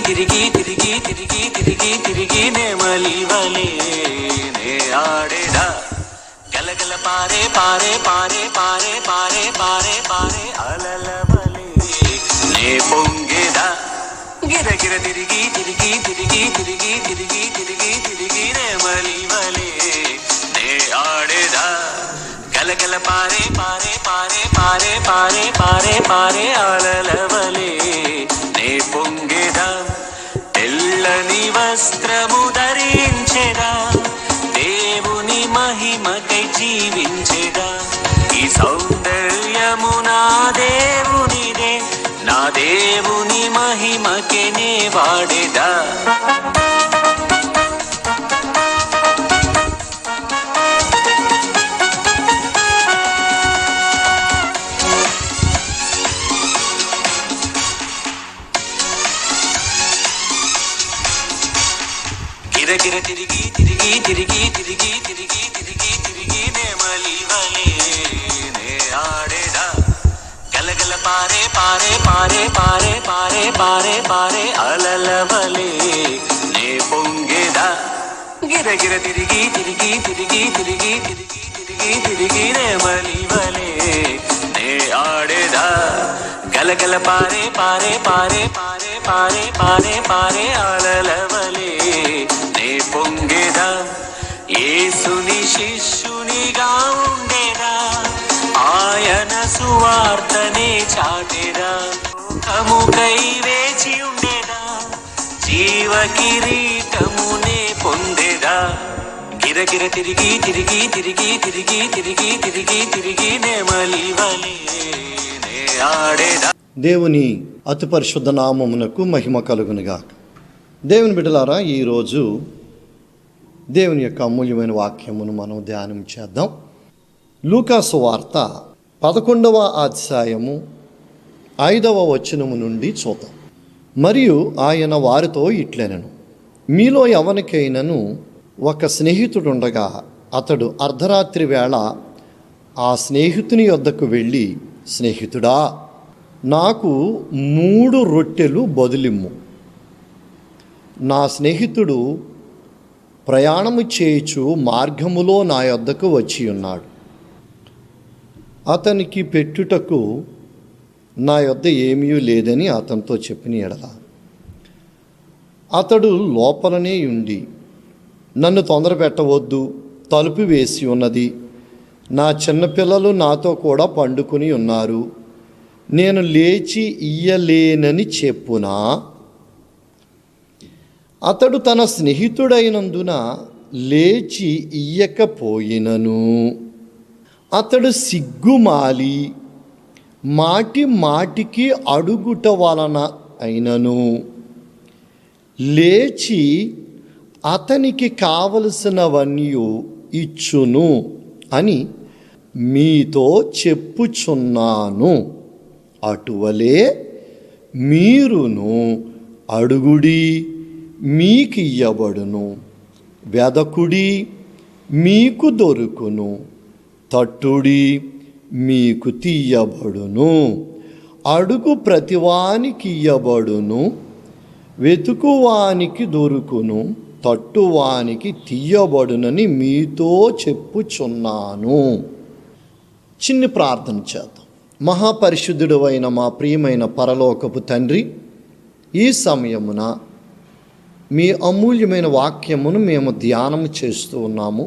తిరిగి తిరిగి తిరిగి తిరిగి తిరిగి నెమలి వలే నే ఆడేదా గలగల పారే పారే పారే పారే పారే పారే పారే అలల వలే నే పొంగేదా గిరగిర తిరిగి తిరిగి తిరిగి తిరిగి తిరిగి తిరిగి తిరిగి నెమలి వలే నే ఆడేదా గలగల పారే పారే పారే పారే పారే పారే పారే అలల వలే నే పొంగేదా తెల్లని వస్త్రము ధరించెదా దేవుని మహిమకై జీవించెదా ఈ సౌందర్యము నా దేవునిదే నా దేవుని మహిమకే నే వాడేదా గిరగిర తిరిగి తిరిగి తిరిగి తిరిగి తిరిగి తిరిగి తిరిగి నెమలి వలే నే ఆడేదా గలగల పారే పారే పారే పారే పారే పారే పారే అలల వలే నే పొంగేదా గిరగిర తిరిగి తిరిగి తిరిగి తిరిగి తిరిగి తిరిగి తిరిగి నెమలి వలే నే ఆడేదా గలగల పారే పారే పారే పారే పారే పారే పారే అలల వలే నే పొంగేదా యేసుని శిష్యునిగా ఉండేదా ఆయన సువార్తనే చాటేదా కముకై వేచి ఉండేదా జీవ కిరీటమునే పొందేదా గిరగిర తిరిగి తిరిగి తిరిగి తిరిగి తిరిగి తిరిగి తిరిగి నెమలి వలే నే ఆడేదా. దేవుని అతి పరిశుద్ధ నామమునకు మహిమ కలుగునుగాక. దేవుని బిడ్డలారా, ఈరోజు దేవుని యొక్క అమూల్యమైన వాక్యమును మనం ధ్యానం చేద్దాం. లూకా సువార్త 11వ అధ్యాయము 5వ వచనము నుండి చూద్దాం. మరియు ఆయన వారితో ఇట్లనెను, మీలో ఎవరికైనను ఒక స్నేహితుడుండగా అతడు అర్ధరాత్రి వేళ ఆ స్నేహితుని యొద్దకు వెళ్ళి, స్నేహితుడా, నాకు 3 రొట్టెలు బదులిమ్ము, నా స్నేహితుడు ప్రయాణము చేయుచు మార్గములో నా యొద్దకు వచ్చి ఉన్నాడు, అతనికి పెట్టుటకు నా యొద్ద ఏమీ లేదని అతనితో చెప్పిన ఎడల అతడు లోపలనే ఉండి, నన్ను తొందర పెట్టవద్దు, తలుపు వేసి ఉన్నది, నా చిన్నపిల్లలు నాతో కూడా పండుకొని ఉన్నారు, నేను లేచి ఇయ్యలేనని చెప్పునా? అతడు తన స్నేహితుడైనందున లేచి ఇయ్యకపోయినను అతడు సిగ్గుమాలి మాటి మాటికి అడుగుట వలన అయినను లేచి అతనికి కావలసినవన్నీ ఇచ్చును అని మీతో చెప్పుచున్నాను. అటువలే మీరును అడుగుడి, మీకియ్యబడును, వెదకుడి, మీకు దొరుకును, తట్టుడి, మీకు తీయబడును, అడుగు ప్రతివానికి ఇయ్యబడును, వెతుకువానికి దొరుకును, తట్టువానికి తీయబడునని మీతో చెప్పుచున్నాను. చిన్ని ప్రార్థన చేద్దాం. మహాపరిశుద్ధుడు అయిన మా ప్రియమైన పరలోకపు తండ్రి, ఈ సమయమున మీ అమూల్యమైన వాక్యమును మేము ధ్యానం చేస్తూ ఉన్నాము.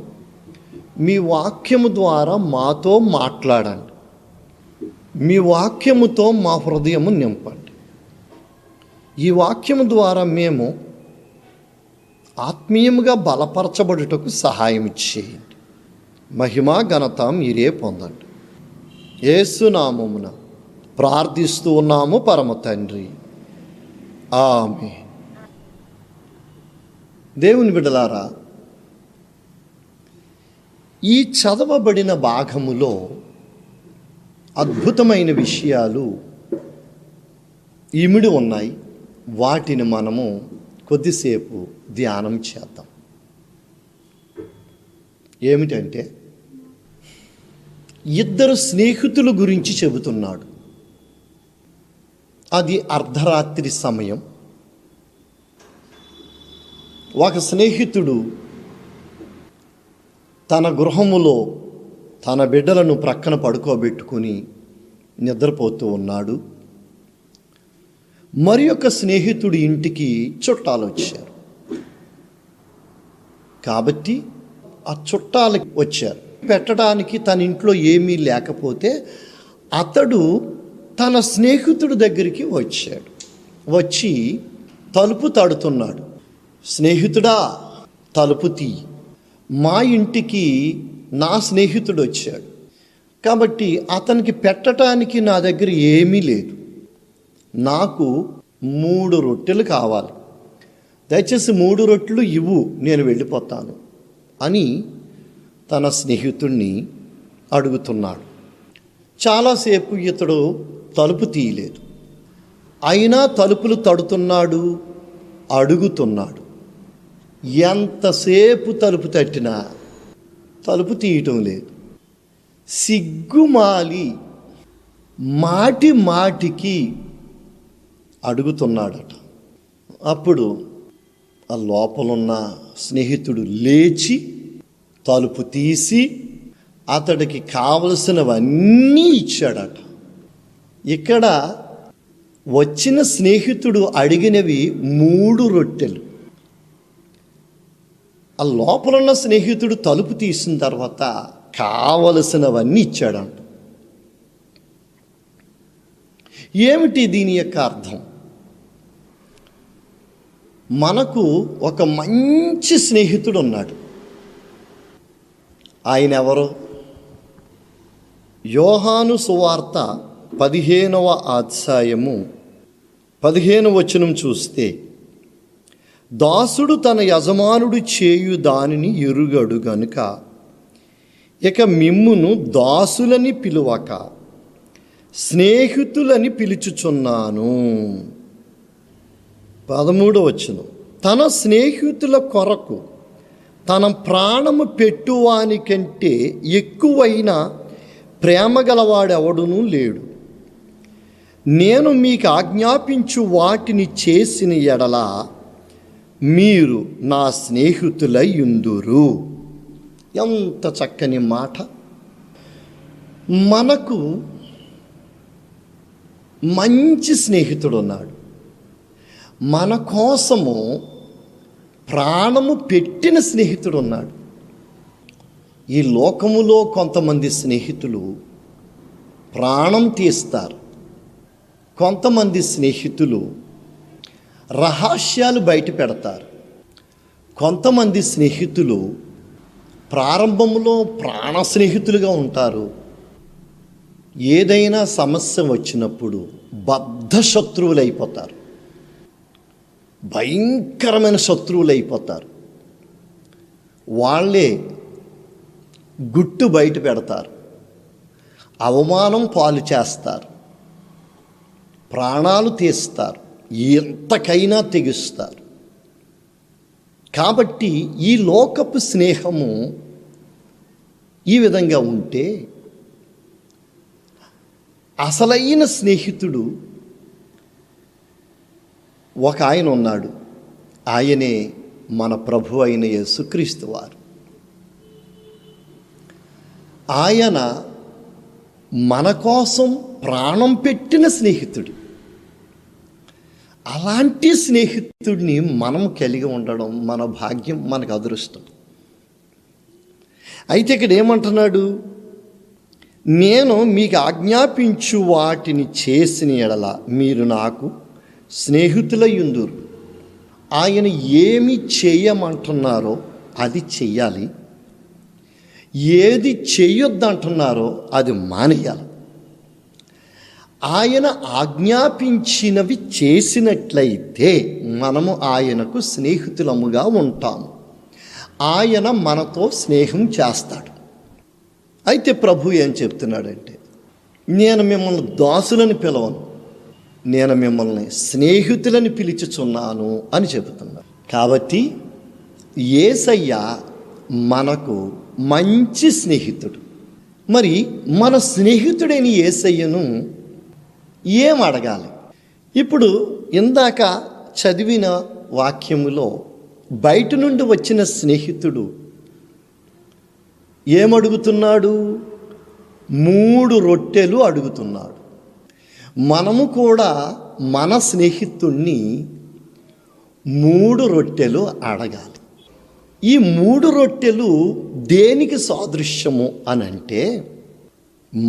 మీ వాక్యము ద్వారా మాతో మాట్లాడండి, మీ వాక్యముతో మా హృదయము నింపండి. ఈ వాక్యము ద్వారా మేము ఆత్మీయముగా బలపరచబడుటకు సహాయం చేయండి. మహిమ ఘనత మీరే పొందండి. యేసు నామమున ప్రార్థిస్తూ ఉన్నాము పరమ తండ్రి, ఆమేన్. దేవుని బిడ్డలారా, ఈ చదవబడిన భాగములో అద్భుతమైన విషయాలు ఇమిడి ఉన్నాయి. వాటిని మనము కొద్దిసేపు ధ్యానం చేద్దాం. ఏమిటంటే, ఇద్దరు స్నేహితుల గురించి చెబుతున్నాడు. అది అర్ధరాత్రి సమయం. ఒక స్నేహితుడు తన గృహములో తన బిడ్డలను ప్రక్కన పడుకోబెట్టుకుని నిద్రపోతూ ఉన్నాడు. మరి ఒక స్నేహితుడి ఇంటికి చుట్టాలు వచ్చారు. కాబట్టి ఆ చుట్టాలకి వచ్చారు. పెట్టడానికి తన ఇంట్లో ఏమీ లేకపోతే అతడు తన స్నేహితుడి దగ్గరికి వచ్చాడు. వచ్చి తలుపు తడుతున్నాడు. స్నేహితుడా, తలుపు తీ, మా ఇంటికి నా స్నేహితుడు వచ్చాడు, కాబట్టి అతనికి పెట్టడానికి నా దగ్గర ఏమీ లేదు, నాకు 3 రొట్టెలు కావాలి, దయచేసి 3 రొట్టెలు ఇవ్వు, నేను వెళ్ళిపోతాను అని తన స్నేహితుడిని అడుగుతున్నాడు. చాలాసేపు ఇతడు తలుపు తీయలేదు. అయినా తలుపులు తడుతున్నాడు, అడుగుతున్నాడు. ఎంతసేపు తలుపు తట్టినా తలుపు తీయటం లేదు. సిగ్గుమాలి మాటి మాటికి అడుగుతున్నాడట. అప్పుడు ఆ లోపలున్న స్నేహితుడు లేచి తలుపు తీసి అతడికి కావలసినవన్నీ ఇచ్చాడట. ఇక్కడ వచ్చిన స్నేహితుడు అడిగినవి 3 రొట్టెలు. ఆ లోపలున్న స్నేహితుడు తలుపు తీసిన తర్వాత కావలసినవన్నీ ఇచ్చాడంట. ఏమిటి దీని యొక్క అర్థం? మనకు ఒక మంచి స్నేహితుడు ఉన్నాడు. ఆయన ఎవరు? యోహాను సువార్త 15వ అధ్యాయము 15వ వచనం చూస్తే, దాసుడు తన యజమానుడు చేయు దానిని ఎరుగడు గనుక ఇక మిమ్మును దాసులని పిలువక స్నేహితులని పిలుచుచున్నాను. 13వ వచనం, తన స్నేహితుల కొరకు తన ప్రాణము పెట్టువానికంటే ఎక్కువైన ప్రేమ గలవాడెవడునూ లేడు. నేను మీకు ఆజ్ఞాపించు వాటిని చేసిన ఎడల మీరు నా స్నేహితులై యుందురు. ఎంత చక్కని మాట! మనకు మంచి స్నేహితుడు ఉన్నాడు. మన కోసము ప్రాణము పెట్టిన స్నేహితుడు ఉన్నాడు. ఈ లోకములో కొంతమంది స్నేహితులు ప్రాణం తీస్తారు. కొంతమంది స్నేహితులు రహస్యాలు బయట పెడతారు. కొంతమంది స్నేహితులు ప్రారంభంలో ప్రాణ స్నేహితులుగా ఉంటారు. ఏదైనా సమస్య వచ్చినప్పుడు బద్ధ శత్రువులు అయిపోతారు, భయంకరమైన శత్రువులు అయిపోతారు. వాళ్ళే గుట్టు బయట పెడతారు, అవమానం పాలు చేస్తారు, ప్రాణాలు తీస్తారు, ఎంతకైనా తెగిస్తారు. కాబట్టి ఈ లోకపు స్నేహము ఈ విధంగా ఉంటే, అసలైన స్నేహితుడు ఒక ఆయన ఉన్నాడు. ఆయనే మన ప్రభు అయిన యేసుక్రీస్తు వారు. ఆయన మన కోసం ప్రాణం పెట్టిన స్నేహితుడు. అలాంటి స్నేహితుడిని మనం కలిగి ఉండడం మన భాగ్యం, మనకు అదృష్టం. అయితే ఇక్కడ ఏమంటున్నాడు? నేను మీకు ఆజ్ఞాపించు వాటిని చేసిన ఎడల మీరు నాకు స్నేహితులై యుందురు. ఆయన ఏమి చేయమంటున్నారో అది చెయ్యాలి, ఏది చెయ్యొద్దంటున్నారో అది మానేయాలి. ఆయన ఆజ్ఞాపించినవి చేసినట్లయితే మనము ఆయనకు స్నేహితులముగా ఉంటాము. ఆయన మనతో స్నేహం చేస్తాడు. అయితే ప్రభు ఏం చెప్తున్నాడంటే, నేను మిమ్మల్ని దాసులని పిలవను, నేను మిమ్మల్ని స్నేహితులని పిలుచుచున్నాను అని చెబుతున్నాను. కాబట్టి యేసయ్య మనకు మంచి స్నేహితుడు. మరి మన స్నేహితుడైన యేసయ్యను ఏం అడగాలి? ఇప్పుడు ఇందాక చదివిన వాక్యములో బయట నుండి వచ్చిన స్నేహితుడు ఏమడుగుతున్నాడు? 3 రొట్టెలు అడుగుతున్నాడు. మనము కూడా మన స్నేహితుణ్ణి 3 రొట్టెలు అడగాలి. ఈ 3 రొట్టెలు దేనికి సాదృశ్యము అనంటే,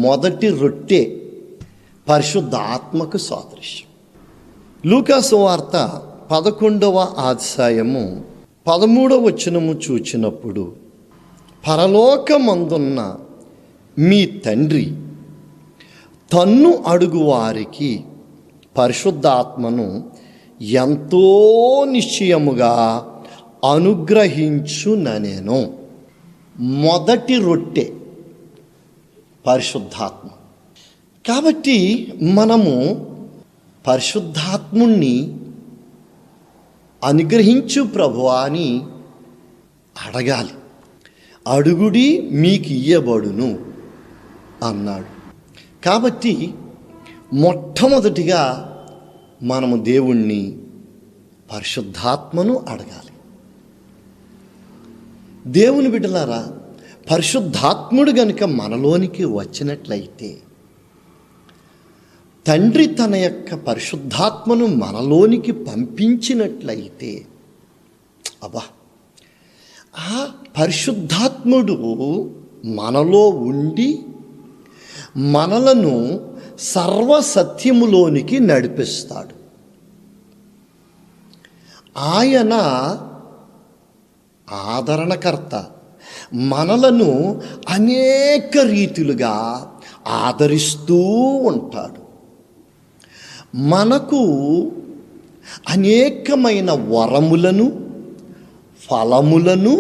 మొదటి రొట్టె పరిశుద్ధాత్మకు సాదృశ్యం. లూకా సువార్త 11వ అధ్యాయము 13వ వచనము చూచినప్పుడు, పరలోకమందున్న మీ తండ్రి తన్ను అడుగు వారికి పరిశుద్ధాత్మను ఎంతో నిశ్చయముగా అనుగ్రహించుననెను. మొదటి రొట్టె పరిశుద్ధాత్మ. కాబట్టి మనము పరిశుద్ధాత్ముణ్ణి అనుగ్రహించు ప్రభువా అని అడగాలి. అడుగుడి మీకు ఇయ్యబడును అన్నాడు. కాబట్టి మొట్టమొదటిగా మనము దేవుణ్ణి పరిశుద్ధాత్మను అడగాలి. దేవుని బిడ్డలారా, పరిశుద్ధాత్ముడు గనుక మనలోనికి వచ్చినట్లయితే, తండ్రి తన యొక్క పరిశుద్ధాత్మను మనలోనికి పంపించినట్లయితే, అబ్బా, ఆ పరిశుద్ధాత్ముడు మనలో ఉండి మనలను సర్వసత్యములోనికి నడిపిస్తాడు. ఆయన ఆదరణకర్త. మనలను అనేక రీతులుగా ఆదరిస్తూ ఉంటాడు. మనకు అనేకమైన వరములను, ఫలములను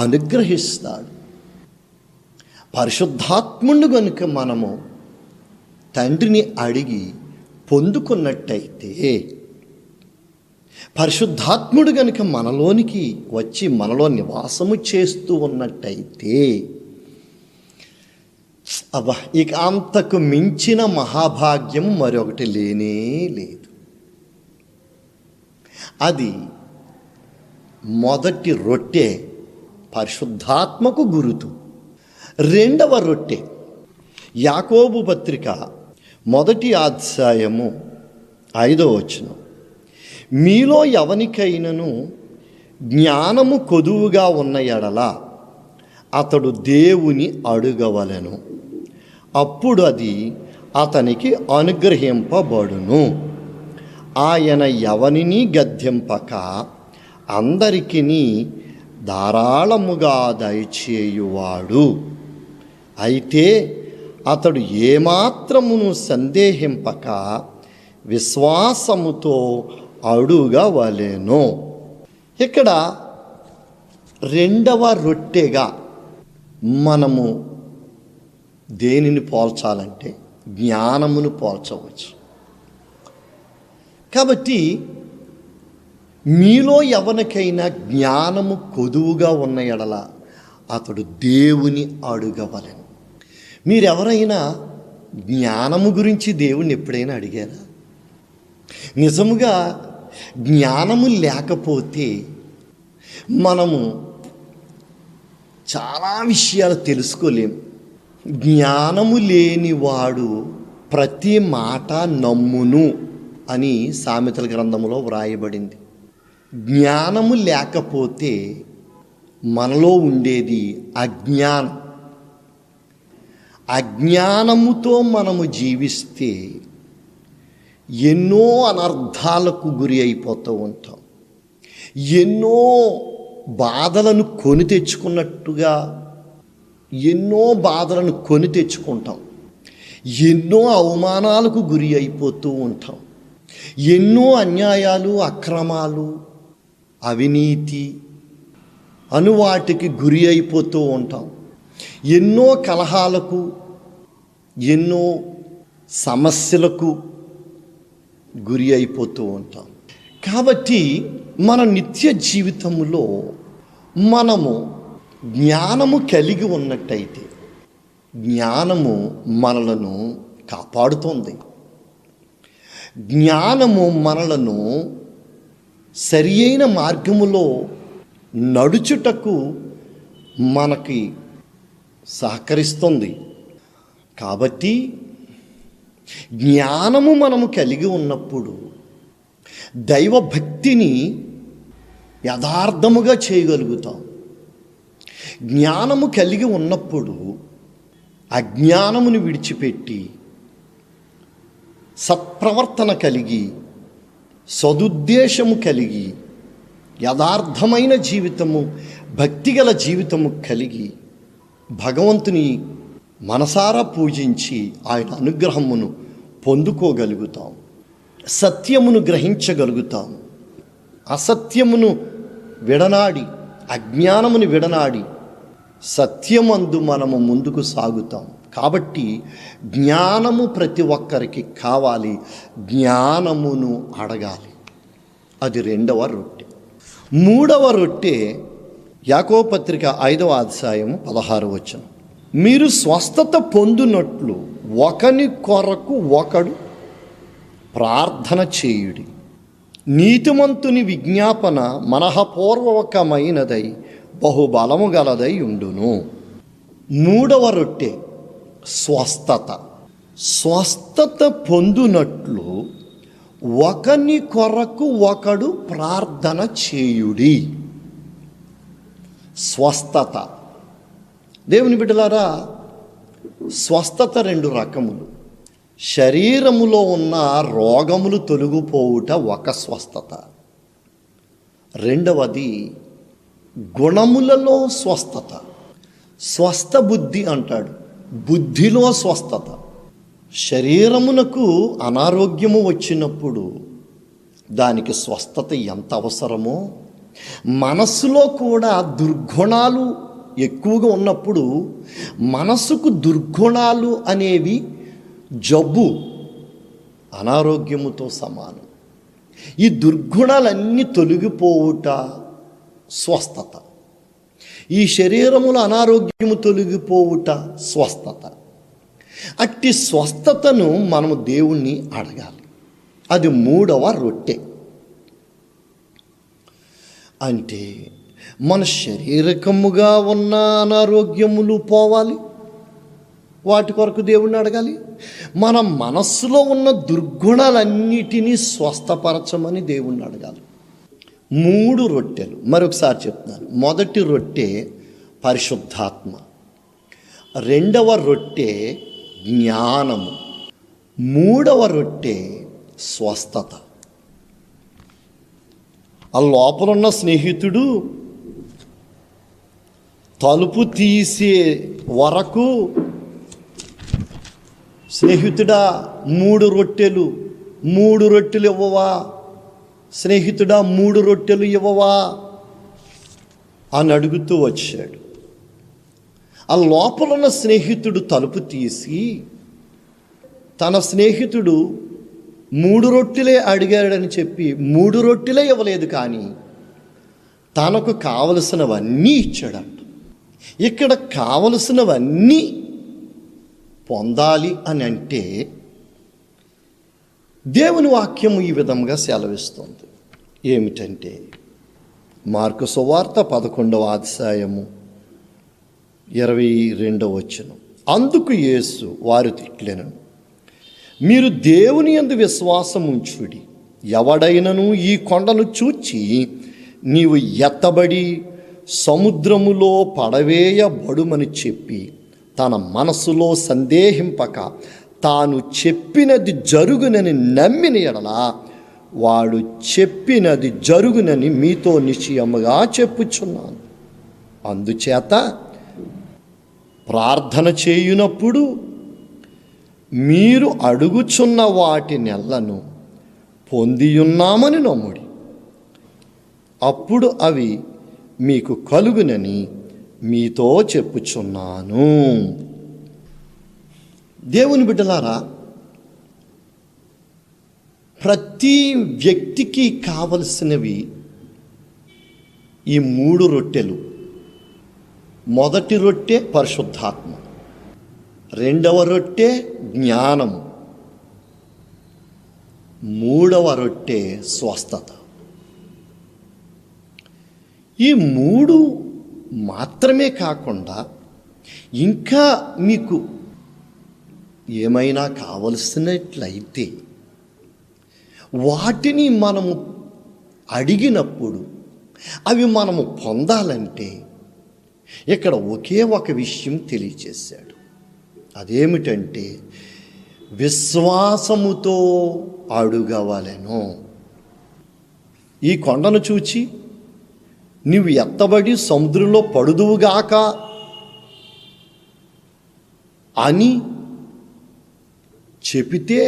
అనుగ్రహిస్తాడు. పరిశుద్ధాత్ముడు కనుక మనము తండ్రిని అడిగి పొందుకున్నట్టయితే, పరిశుద్ధాత్ముడు కనుక మనలోనికి వచ్చి మనలో నివాసము చేస్తూ ఉన్నట్టయితే, అబ్బా, ఇక అంతకు మించిన మహాభాగ్యం మరొకటి లేనే లేదు. అది మొదటి రొట్టె, పరిశుద్ధాత్మకు గురుతు. రెండవ రొట్టె యాకోబు పత్రిక 1వ అధ్యాయము 5వ వచనం, మీలో ఎవనికైనను జ్ఞానము కొదువుగా ఉన్న ఎడల అతడు దేవుని అడుగవలెను, అప్పుడు అది అతనికి అనుగ్రహింపబడును. ఆయన ఎవనిని గద్దింపక అందరికిని ధారాళముగా దయచేయువాడు. అయితే అతడు ఏమాత్రమును సందేహింపక విశ్వాసముతో అడుగవలెను. ఇక్కడ రెండవ రొట్టెగా మనము దేనిని పోల్చాలంటే జ్ఞానమును పోల్చవచ్చు. కాబట్టి మీలో ఎవరికైనా జ్ఞానము కొదువుగా ఉన్న ఎడల అతడు దేవుని అడుగవలెను. మీరెవరైనా జ్ఞానము గురించి దేవుణ్ణి ఎప్పుడైనా అడిగారా? నిజముగా జ్ఞానము లేకపోతే మనము చాలా విషయాలు తెలుసుకోలేము. జ్ఞానము లేనివాడు ప్రతి మాట నమ్మును అని సామెతల గ్రంథంలో వ్రాయబడింది. జ్ఞానము లేకపోతే మనలో ఉండేది అజ్ఞానం. అజ్ఞానముతో మనము జీవిస్తే ఎన్నో అనర్థాలకు గురి అయిపోతూ ఉంటాం. ఎన్నో బాధలను కొని తెచ్చుకున్నట్టుగా ఎన్నో బాధలను కొని తెచ్చుకుంటాం. ఎన్నో అవమానాలకు గురి అయిపోతూ ఉంటాం. ఎన్నో అన్యాయాలు, అక్రమాలు, అవినీతి అను వాటికి గురి అయిపోతూ ఉంటాం. ఎన్నో కలహాలకు, ఎన్నో సమస్యలకు గురి అయిపోతూ ఉంటాం. కాబట్టి మన నిత్య జీవితంలో మనము జ్ఞానము కలిగి ఉన్నట్టయితే జ్ఞానము మనలను కాపాడుతోంది. జ్ఞానము మనలను సరి అయిన మార్గములో నడుచుటకు మనకి సహకరిస్తుంది. కాబట్టి జ్ఞానము మనము కలిగి ఉన్నప్పుడు దైవభక్తిని యథార్థముగా చేయగలుగుతాం. జ్ఞానము కలిగి ఉన్నప్పుడు అజ్ఞానమును విడిచిపెట్టి సత్ప్రవర్తన కలిగి సదుద్దేశము కలిగి యథార్థమైన జీవితము, భక్తిగల జీవితము కలిగి భగవంతుని మనసారా పూజించి ఆయన అనుగ్రహమును పొందుకోగలుగుతాం. సత్యమును గ్రహించగలుగుతాం. అసత్యమును విడనాడి, అజ్ఞానమును విడనాడి సత్యమందు మనము ముందుకు సాగుతాం. కాబట్టి జ్ఞానము ప్రతి ఒక్కరికి కావాలి. జ్ఞానమును అడగాలి. అది 2వ రొట్టె. 3వ రొట్టె యాకోబు పత్రిక 5వ అధ్యాయము 16వ వచనం. మీరు స్వస్థత పొందునట్లు ఒకని కొరకు ఒకడు ప్రార్థన చేయుడి. నీతిమంతుని విజ్ఞాపన మనఃపూర్వకమైనదై బహుబలము గలదై ఉండును. 3వ రొట్టె స్వస్థత. స్వస్థత పొందునట్లు ఒకని కొరకు ఒకడు ప్రార్థన చేయుడి. స్వస్థత. దేవుని బిడ్డలారా, స్వస్థత 2 రకములు. శరీరములో ఉన్న రోగములు తొలగిపోవుట ఒక స్వస్థత. 2వది గుణములలో స్వస్థత. స్వస్థ బుద్ధి అంటాడు. బుద్ధిలో స్వస్థత. శరీరమునకు అనారోగ్యము వచ్చినప్పుడు దానికి స్వస్థత ఎంత అవసరమో, మనస్సులో కూడా దుర్గుణాలు ఎక్కువగా ఉన్నప్పుడు మనసుకు దుర్గుణాలు అనేవి జబ్బు, అనారోగ్యముతో సమానం. ఈ దుర్గుణాలన్నీ తొలగిపోవుట స్వస్థత. ఈ శరీరముల అనారోగ్యము తొలగిపోవుట స్వస్థత. అట్టి స్వస్థతను మనము దేవుణ్ణి అడగాలి. అది 3వ రొట్టె. అంటే మన శారీరకముగా ఉన్న అనారోగ్యములు పోవాలి, వాటి కొరకు దేవుణ్ణి అడగాలి. మన మనస్సులో ఉన్న దుర్గుణాలన్నిటినీ స్వస్థపరచమని దేవుణ్ణి అడగాలి. 3 రొట్టెలు. మరొకసారి చెప్తున్నాను. మొదటి రొట్టె పరిశుద్ధాత్మ, 2వ రొట్టె జ్ఞానము, 3వ రొట్టె స్వస్థత. ఆ లోపలున్న స్నేహితుడు తలుపు తీసే వరకు, స్నేహితుడా 3 రొట్టెలు, 3 రొట్టెలు ఇవ్వవా, స్నేహితుడా 3 రొట్టెలు ఇవ్వవా అని అడుగుతూ వచ్చాడు. ఆ లోపలున్న స్నేహితుడు తలుపు తీసి, తన స్నేహితుడు 3 రొట్టెలే అడిగాడని చెప్పి 3 రొట్టెలే ఇవ్వలేదు, కానీ తనకు కావలసినవన్నీ ఇచ్చాడంట. ఇక్కడ కావలసినవన్నీ పొందాలి అని అంటే దేవుని వాక్యము ఈ విధంగా సెలవిస్తుంది. ఏమిటంటే మార్కు సువార్త 11వ అధ్యాయము 22వ వచనం. అందుకు యేసు వారితో ఇట్లెను, మీరు దేవుని యందు విశ్వాసం ఉంచుడి. ఎవడైనను ఈ కొండను చూచి నీవు ఎత్తబడి సముద్రములో పడవేయబడుమని చెప్పి తన మనసులో సందేహింపక తాను చెప్పినది జరుగునని నమ్మిన ఎడల వాడు చెప్పినది జరుగునని మీతో నిశ్చయముగా చెప్పుచున్నాను. అందుచేత ప్రార్థన చేయునప్పుడు మీరు అడుగుచున్న వాటి నెలను పొందియున్నామని నమ్ముడి. అప్పుడు అవి మీకు కలుగునని మీతో చెప్పుచున్నాను. దేవుని బిడ్డలారా, ప్రతి వ్యక్తికి కావలసినవి ఈ 3 రొట్టెలు. మొదటి రొట్టె పరిశుద్ధాత్మ, 2వ రొట్టె జ్ఞానము, 3వ రొట్టె స్వస్థత. ఈ 3 మాత్రమే కాకుండా ఇంకా మీకు ఏమైనా కావలసినట్లయితే వాటిని మనము అడిగినప్పుడు అవి మనము పొందాలంటే ఇక్కడ ఒకే ఒక విషయం తెలియచేశాడు. అదేమిటంటే విశ్వాసముతో అడుగవలెను. ఈ కొండను చూచి నీవు ఎత్తబడి సముద్రంలో పడుదువుగాక అని చెబితే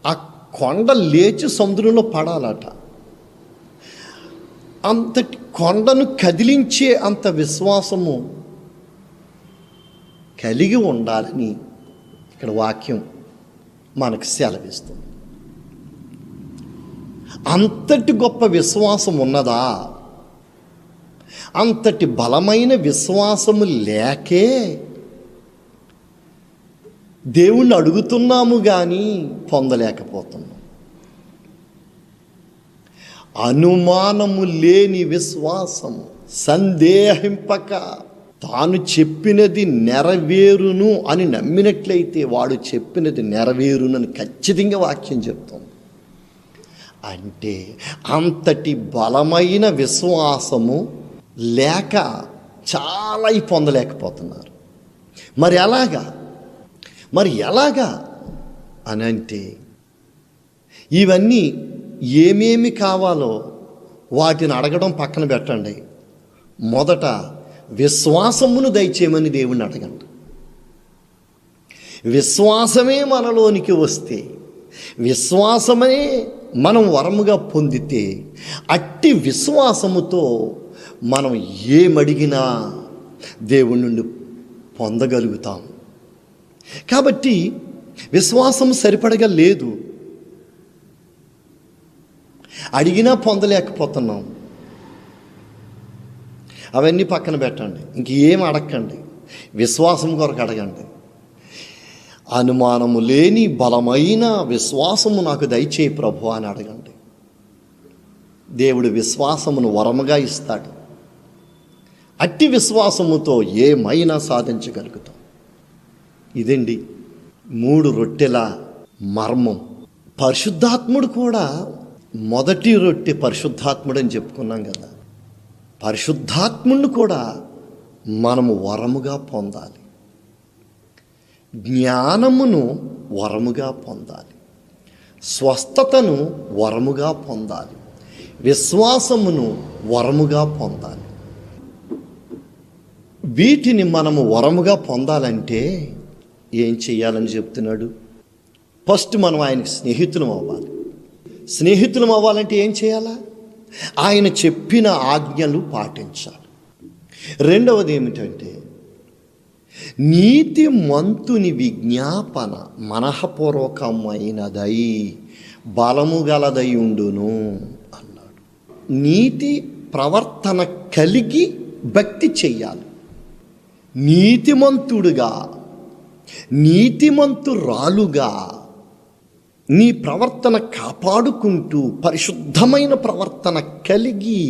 ఆ కొండ లేచి సముద్రంలో పడాలట. అంతటి కొండను కదిలించే అంత విశ్వాసము కలిగి ఉండాలని ఇక్కడ వాక్యం మనకు సెలవిస్తుంది. అంతటి గొప్ప విశ్వాసం ఉన్నదా? అంతటి బలమైన విశ్వాసము లేకే దేవుణ్ణి అడుగుతున్నాము కానీ పొందలేకపోతున్నాం. అనుమానము లేని విశ్వాసము, సందేహింపక తాను చెప్పినది నెరవేరును అని నమ్మినట్లయితే వాడు చెప్పినది నెరవేరునని ఖచ్చితంగా వాక్యం చెప్తుంది. అంటే అంతటి బలమైన విశ్వాసము లేక చాలా పొందలేకపోతున్నారు. మరి ఎలాగా అని అంటే ఇవన్నీ ఏమేమి కావాలో వాటిని అడగడం పక్కన పెట్టండి. మొదట విశ్వాసమును దయచేయమని దేవుణ్ణి అడగండి. విశ్వాసమే మనలోనికి వస్తే, విశ్వాసమే మనం వరముగా పొందితే, అట్టి విశ్వాసముతో మనం ఏమడిగినా దేవుని నుండి పొందగలుగుతాం. కాబట్టి విశ్వాసం సరిపడగా లేదు, అడిగినా పొందలేకపోతున్నాం. అవన్నీ పక్కన పెట్టండి, ఇంకేం అడగండి, విశ్వాసం కొరకు అడగండి. అనుమానము లేని బలమైన విశ్వాసము నాకు దయచేయి ప్రభు అని అడగండి. దేవుడు విశ్వాసమును వరముగా ఇస్తాడు. అట్టి విశ్వాసముతో ఏమైనా సాధించగలుగుతాం. ఇదండి 3 రొట్టెల మర్మం. పరిశుద్ధాత్ముడు కూడా మొదటి రొట్టె పరిశుద్ధాత్ముడు అని చెప్పుకున్నాం కదా. పరిశుద్ధాత్ముడిని కూడా మనము వరముగా పొందాలి. జ్ఞానమును వరముగా పొందాలి, స్వస్థతను వరముగా పొందాలి, విశ్వాసమును వరముగా పొందాలి. వీటిని మనము వరముగా పొందాలంటే ఏం చెయ్యాలని చెప్తున్నాడు? ఫస్ట్ మనం ఆయనకి స్నేహితులం అవ్వాలి. స్నేహితులం అవ్వాలంటే ఏం చేయాలా? ఆయన చెప్పిన ఆజ్ఞలు పాటించాలి. రెండవది ఏమిటంటే నీతిమంతుని విజ్ఞాపన మనఃపూర్వకమైనదై బలము గలదై ఉండును అన్నాడు. నీతి ప్రవర్తన కలిగి భక్తి చెయ్యాలి. నీతిమంతుడుగా, నీతిమంతురాలుగా నీ ప్రవర్తన కాపాడుకుంటూ పరిశుద్ధమైన ప్రవర్తన కలిగి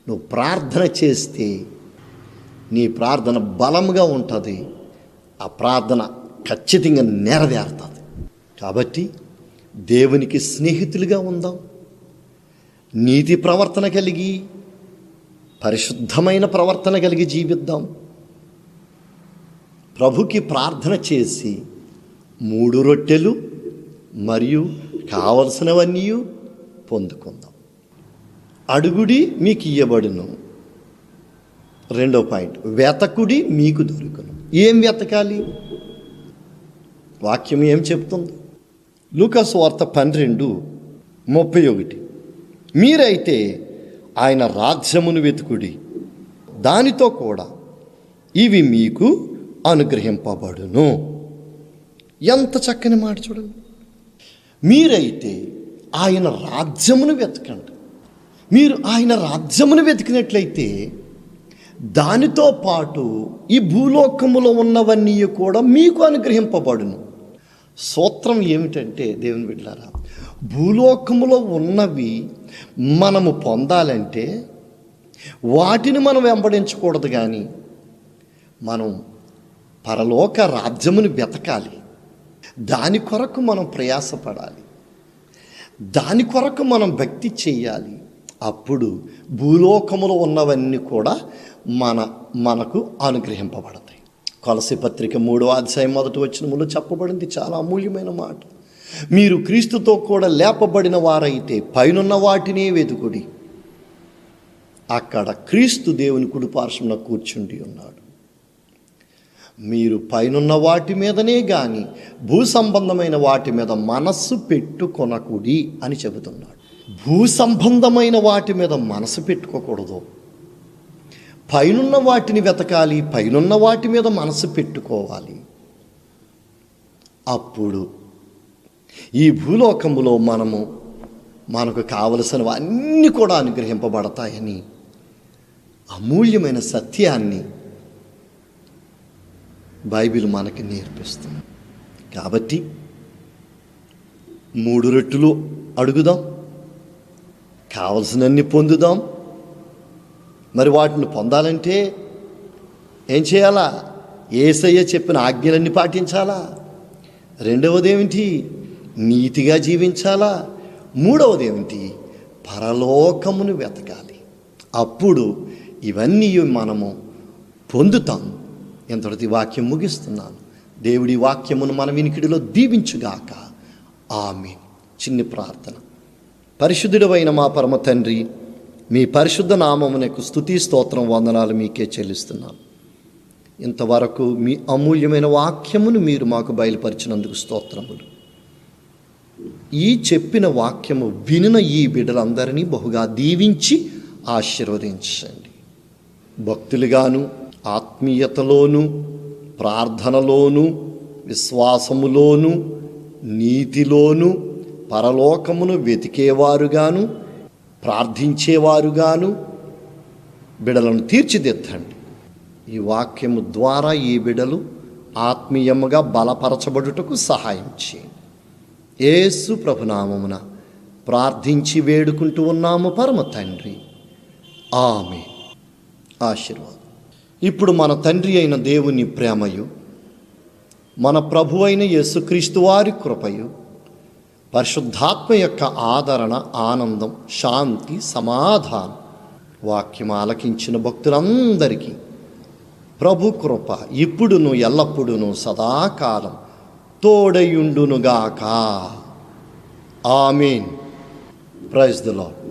నువ్వు ప్రార్థన చేస్తే నీ ప్రార్థన బలంగా ఉంటుంది. ఆ ప్రార్థన ఖచ్చితంగా నెరవేరుతుంది. కాబట్టి దేవునికి స్నేహితులుగా ఉందాం. నీతి ప్రవర్తన కలిగి, పరిశుద్ధమైన ప్రవర్తన కలిగి జీవిద్దాం. ప్రభుకి ప్రార్థన చేసి 3 రొట్టెలు మరియు కావలసినవన్నీ పొందుకుందాం. అడుగుడి మీకు ఇయ్యబడును. రెండో పాయింట్, వెతకుడి మీకు దొరుకును. ఏం వెతకాలి? వాక్యం ఏం చెప్తుంది? లూకాసు వార్త 12:31. మీరైతే ఆయన రాజ్యమును వెతుకుడి, దానితో కూడా ఇవి మీకు అనుగ్రహింపబడును. ఎంత చక్కని మాట చూడండి. మీరైతే ఆయన రాజ్యమును వెతకండి. మీరు ఆయన రాజ్యమును వెతికినట్లయితే దానితో పాటు ఈ భూలోకములో ఉన్నవన్నీ కూడా మీకు అనుగ్రహింపబడును. సూత్రం ఏమిటంటే దేవుని బిడ్డలారా, భూలోకములో ఉన్నవి మనము పొందాలంటే వాటిని మనం వెంబడించకూడదు, కానీ మనం పరలోక రాజ్యమును వెతకాలి. దాని కొరకు మనం ప్రయాసపడాలి, దాని కొరకు మనం భక్తి చేయాలి. అప్పుడు భూలోకములో ఉన్నవన్నీ కూడా మనకు అనుగ్రహింపబడతాయి. కొలస్సీ పత్రిక 3వ అధ్యాయం 1వ వచనములో చెప్పబడింది చాలా అమూల్యమైన మాట. మీరు క్రీస్తుతో కూడా లేపబడిన వారైతే పైనున్న వాటినే వెతుకుడి, అక్కడ క్రీస్తు దేవుని కుడిపార్శ్వమున కూర్చుండి ఉన్నాడు. మీరు పైనున్న వాటి మీదనే కానీ భూ సంబంధమైన వాటి మీద మనస్సు పెట్టుకొనకుడి అని చెబుతున్నాడు. భూ సంబంధమైన వాటి మీద మనసు పెట్టుకోకూడదు, పైనున్న వాటిని వెతకాలి, పైనున్న వాటి మీద మనసు పెట్టుకోవాలి. అప్పుడు ఈ భూలోకములో మనకు కావలసినవి అన్నీ కూడా అనుగ్రహింపబడతాయని అమూల్యమైన సత్యాన్ని బైబిల్ మనకి నేర్పిస్తుంది. కాబట్టి 3 రెట్లు అడుగుదాం, కావలసినన్ని పొందుదాం. మరి వాటిని పొందాలంటే ఏం చేయాలా? యేసయ్య చెప్పిన ఆజ్ఞలన్నీ పాటించాలా. రెండవది ఏమిటి? నీతిగా జీవించాలా. మూడవది ఏమిటి? పరలోకమును వెతకాలి. అప్పుడు ఇవన్నీ మనము పొందుతాం. ఎంతటి వాక్యం ముగిస్తున్నాను. దేవుడి వాక్యమును మన వినికిడిలో దీవించుగాక. ఆమేన్. చిన్ని ప్రార్థన. పరిశుద్ధుడైన మా పరమ తండ్రి, మీ పరిశుద్ధ నామమునకు స్తుతి స్తోత్రం వందనాలు మీకే చెల్లిస్తున్నాను. ఇంతవరకు మీ అమూల్యమైన వాక్యమును మీరు మాకు బయలుపరిచినందుకు స్తోత్రములు. ఈ చెప్పిన వాక్యము వినిన ఈ బిడ్డలందరినీ బహుగా దీవించి ఆశీర్వదించండి. భక్తులుగాను, ఆత్మీయతలోను, ప్రార్థనలోను, విశ్వాసములోను, నీతిలోను, పరలోకమును వెతికేవారుగాను, ప్రార్థించేవారుగాను బిడలను తీర్చిదిద్దండి. ఈ వాక్యము ద్వారా ఈ బిడలు ఆత్మీయముగా బలపరచబడుటకు సహాయం చేయండి. యేసు ప్రభునామమున ప్రార్థించి వేడుకుంటూ ఉన్నాము పరమ తండ్రి. ఆమేన్. ఆశీర్వాదం. ఇప్పుడు మన తండ్రి అయిన దేవుని ప్రేమయు, మన ప్రభు అయిన యేసుక్రీస్తు వారి కృపయు, పరిశుద్ధాత్మ యొక్క ఆదరణ, ఆనందం, శాంతి, సమాధానం వాక్యం ఆలకించిన భక్తులందరికీ ప్రభు కృప ఇప్పుడును ఎల్లప్పుడూను సదాకాలం తోడయుండునుగాక. ఆమేన్. Praise the lord.